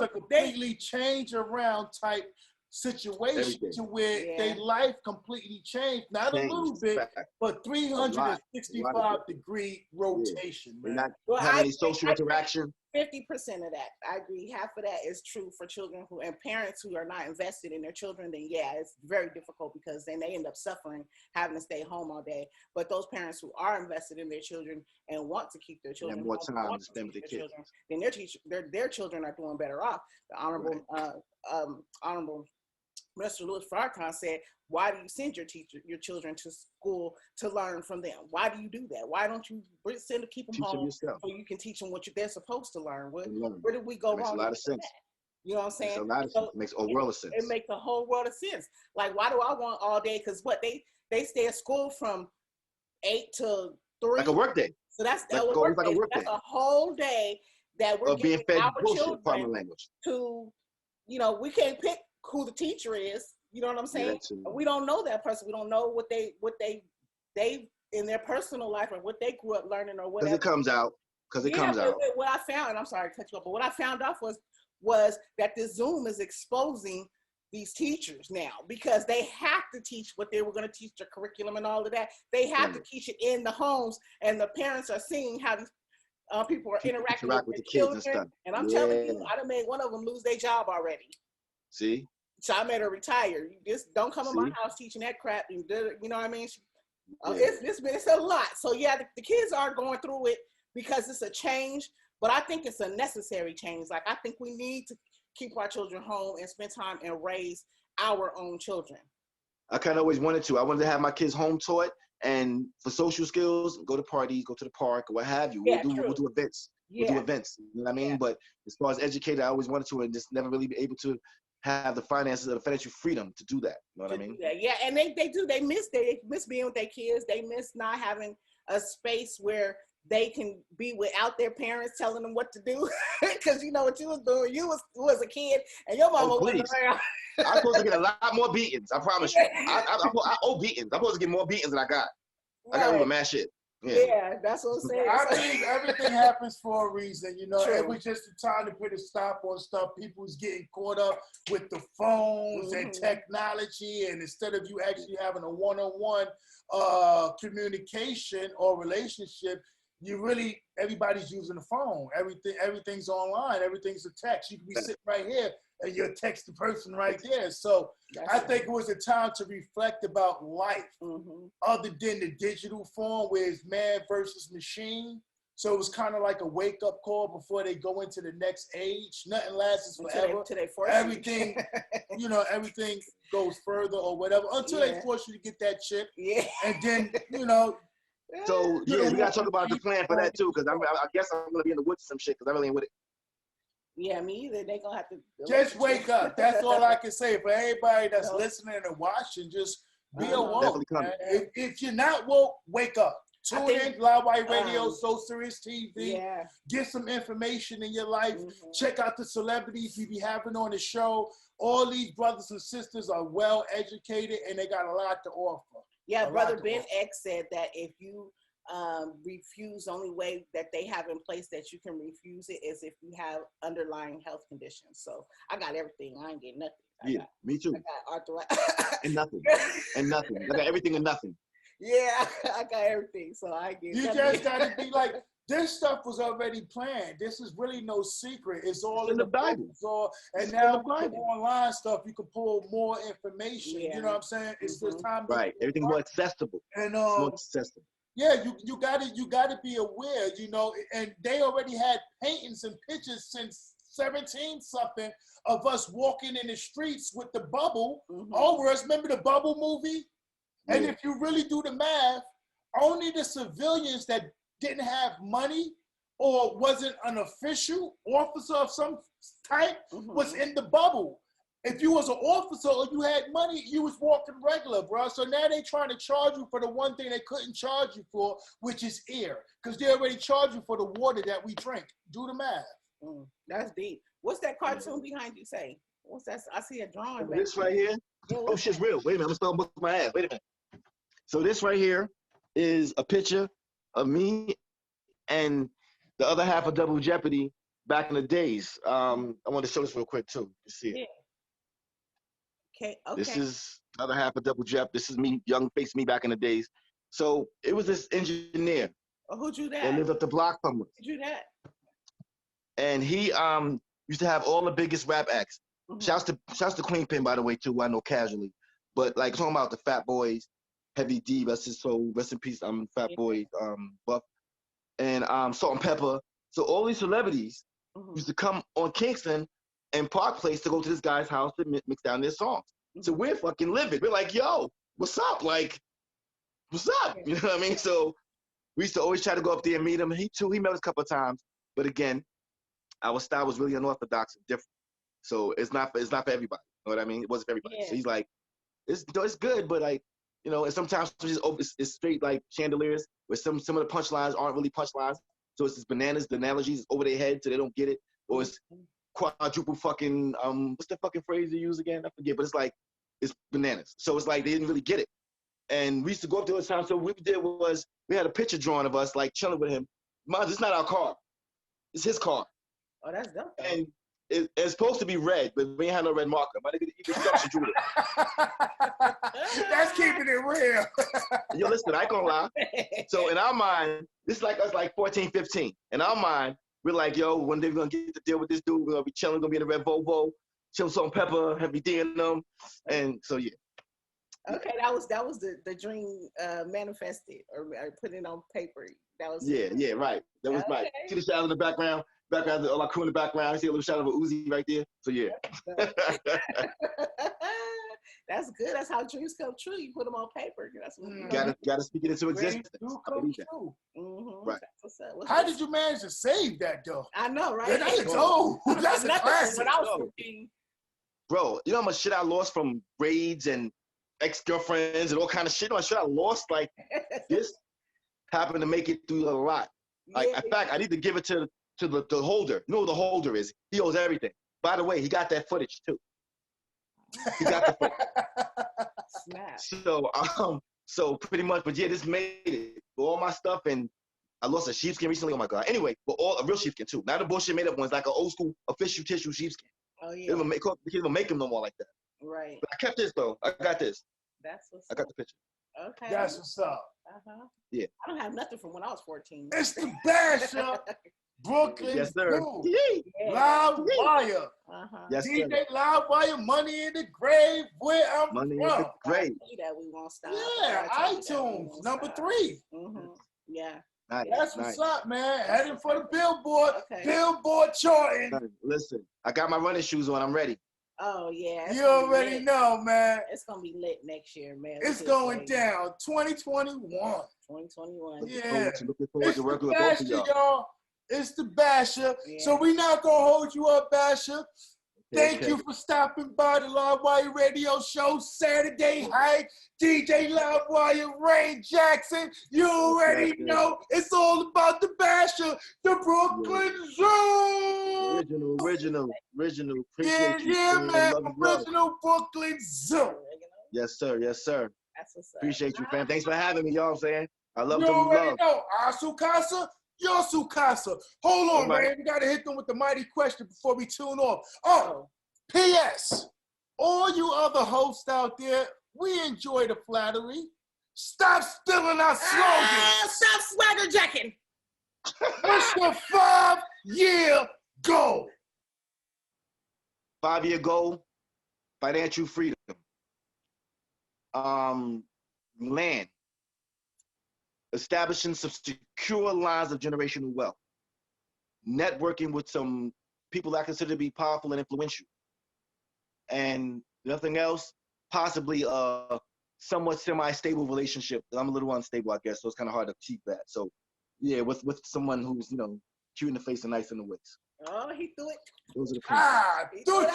a completely change around type situation to where their life completely changed, not a little bit, but 365-degree rotation. We're not having any social interaction. 50% of that, I agree. Half of that is true for children and parents who are not invested in their children. Then it's very difficult because then they end up suffering, having to stay home all day. But those parents who are invested in their children and want to keep their children, more time to spend with their kids, then their children are doing better off. The honorable Mr. Louis Farrakhan said, why do you send your children to school to learn from them? Why do you do that? Why don't you keep them home so you can teach them what they're supposed to learn? Where did we go wrong? Makes a lot of sense. You know what I'm saying? Makes a lot of sense. Makes a world of sense. It makes a whole world of sense. Like, why do I want all day? Because they stay at school from 8 to 3. Like a work day. So that's a whole day that we're being fed our bullshit, children language. To, we can't pick who the teacher is. You know what I'm saying? We don't know that person. We don't know what they in their personal life or what they grew up learning or whatever. Because it comes out. What I found, and I'm sorry to cut you off, but what I found out was that the Zoom is exposing these teachers now because they have to teach what they were going to teach, the curriculum and all of that. They have to teach it in the homes, and the parents are seeing how these people are interacting with the kids and stuff. And I'm telling you, I done made one of them lose their job already. See? So I made her retire. You just don't come in my house teaching that crap. You know what I mean? It's a lot. So the kids are going through it because it's a change, but I think it's a necessary change. Like, I think we need to keep our children home and spend time and raise our own children. I kind of always wanted to. I wanted to have my kids home taught, and for social skills, go to parties, go to the park, or what have you. We'll do events. We'll do events. You know what I mean? But as far as educated, I always wanted to, and just never really be able to have the finances or the financial freedom to do that. You know what I mean? Yeah, and they do. They miss being with their kids. They miss not having a space where they can be without their parents telling them what to do. Because you know what you was doing. You was a kid, and your mama wasn't around. I'm supposed to get a lot more beatings. I promise you. I owe beatings. I'm supposed to get more beatings than I got. I got over mad shit. Yeah, that's what I'm saying. I believe everything happens for a reason, It was just the time to put a stop on stuff. People's getting caught up with the phones and technology, and instead of you actually having a one-on-one communication or relationship, everybody's using the phone. Everything's online. Everything's a text. You can be sitting right here and you'll text the person right there. So I think it was a time to reflect about life other than the digital form where it's man versus machine. So it was kind of like a wake-up call before they go into the next age. Nothing lasts forever. Everything, everything goes further or whatever until they force you to get that chip. Yeah. And then, So we gotta talk about the plan for that too, because I guess I'm gonna be in the woods or some shit, because I really ain't with it. Yeah, me either. They gonna have to just wake up. That's all I can say for everybody that's listening and watching. Just be awoke. If you're not woke, wake up. Tune in, Live White Radio, So Serious TV. Yeah. Get some information in your life. Check out the celebrities we be having on the show. all these brothers and sisters are well educated and they got a lot to offer. Yeah, Brother Ben X said that if you refuse, the only way that they have in place that you can refuse it is if you have underlying health conditions. So I got everything. I ain't getting nothing. Me too. I got arthritis. And nothing. And nothing. I got everything and nothing. Yeah, I got everything. So I get You nothing. just got to be like, this stuff was already planned. This is really no secret. It's all in the Bible. And now with the online stuff, you can pull more information. Yeah. You know what I'm saying? It's just time. Right. Everything's more accessible. And more accessible. Yeah, you gotta be aware, you know, and they already had paintings and pictures since 17 something of us walking in the streets with the bubble over us. Remember the Bubble movie? Yeah. And if you really do the math, only the civilians that didn't have money or wasn't an official officer of some type was in the bubble. If you was an officer or you had money, you was walking regular, bro. So now they trying to charge you for the one thing they couldn't charge you for, which is air. Because they already charge you for the water that we drink. Do the math. That's deep. What's that cartoon behind you say? What's that? I see a drawing. This right here? Oh, shit's real. Wait a minute. I'm still busting my ass. Wait a minute. So this right here is a picture of me and the other half of Double Jeopardy back in the days. I want to show this real quick, too. You see it. Okay. This is the other half of Double Jeopardy. This is me, young face me back in the days. So it was this engineer. Oh, who drew that? That lived up the block from us. Who drew that? And he used to have all the biggest rap acts. Shouts to Queen Pin, by the way, too. I know casually, but like talking about the Fat Boys, Heavy D, rest his soul, rest in peace. Fat Boy, Buff, and Salt and Pepper. So all these celebrities used to come on Kingston and Park Place to go to this guy's house to mix down their songs. So we're fucking livid. We're like, yo, what's up? Like, what's up? You know what I mean? So we used to always try to go up there and meet him. He met us a couple of times, but again, our style was really unorthodox and different. So it's not for everybody. You know what I mean? It wasn't for everybody. Yeah. So he's like, it's good, but like, you know, and sometimes it's straight like chandeliers, where some of the punchlines aren't really punchlines. So it's just bananas, the analogies over their head so they don't get it. Or it's quadruple fucking, what's the fucking phrase you use again? I forget, but it's like, it's bananas. So it's like they didn't really get it. And we used to go up there all the time. So what we did was, we had a picture drawn of us, like chilling with him. Mind, it's not our car. It's his car. Oh, that's dope. And it's supposed to be red, but we ain't had no red marker. My nigga, even structure drew it. That's keeping it real. Yo, listen, I ain't gonna lie. So in our mind, this is like us like 14, 15. In our mind, we're like, yo, one day we're gonna get to deal with this dude. We're gonna be chilling, gonna be in a red Volvo, chill Salt and Pepper, Heavy D in them. And so, yeah. Okay, that was the dream manifested or put it on paper. That was right. That was right. See the shadow in the background, all our crew in the background. You see a little shadow of a Uzi right there. So yeah. That's good. That's how dreams come true. You put them on paper. That's what gotta speak it into existence. Right. How did you manage to save that though? I know, right? Yeah, that's a classic. When I was 14. Bro, you know how much shit I lost from raids and ex-girlfriends and all kind of shit? You know how much shit I lost? Like, this happened to make it through a lot. Like, in fact, I need to give it to the holder. You know who the holder is? He owes everything. By the way, he got that footage too. He got the footage. Snap. So pretty much, but yeah, this made it. All my stuff, and I lost a sheepskin recently. Oh my God. Anyway, but all a real sheepskin too. Not the bullshit made up ones, like an old school official tissue sheepskin. Oh yeah. They can't even make them no more like that. Right. But I kept this though. I got this. That's what's I got the picture. Okay. That's what's up. Yeah. I don't have nothing from when I was 14. It's the Basha, Brooklyn. Yes, sir. Live Wire. Yes, DJ sir. Live Wire, Money in the Grave, where I'm Money from. in the Grave. That we won't stop. Yeah, iTunes, number 3. Yeah. Nice, that's what's up, man. Heading for the Billboard. Okay. Billboard charting. Listen, I got my running shoes on. I'm ready. Oh, yeah. You already know, man. It's going to be lit next year, man. It's going down. 2021. 2021. Yeah. Looking forward to working with both of y'all. It's the Basha. Yeah. So we're not going to hold you up, Basha. Thank you for stopping by the Live Wire Radio Show Saturday Hype. DJ Live Wire, Ray Jackson. You already know it's all about the Basha, the Brooklyn Zoo. Original. Appreciate you. Yeah, man. Love and love. Original Brooklyn Zoo. Yes, sir. Yes, sir. That's what's up. Appreciate you, fam. Thanks for having me. You know what I'm saying? I love You them. already Love. know. Asukasa, Yosukasa. Hold on, Right. man. We got to hit them with the mighty question before we tune off. Oh, P.S. All you other hosts out there, we enjoy the flattery. Stop stealing our slogan. Stop swagger jacking. What's your 5-year goal? 5-year goal, financial freedom. Land. Establishing some secure lines of generational wealth. Networking with some people I consider to be powerful and influential. And nothing else, possibly a somewhat semi-stable relationship. I'm a little unstable, I guess, so it's kind of hard to keep that. So, yeah, with someone who's, you know, cute in the face and nice in the waist. Oh, he threw it. Those are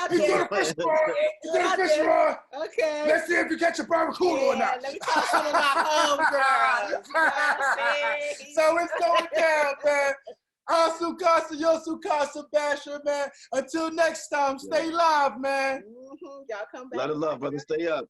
the He threw the fish rod. He threw the fish rod. Okay. Let's see if you catch a barracuda or not. Let me tell you something about homegirls. You know what I'm saying? So it's going down, man. Asukasa, Yosukasa, Basha, man. Until next time, stay live, man. Y'all come back. A lot of love, brother. Stay up.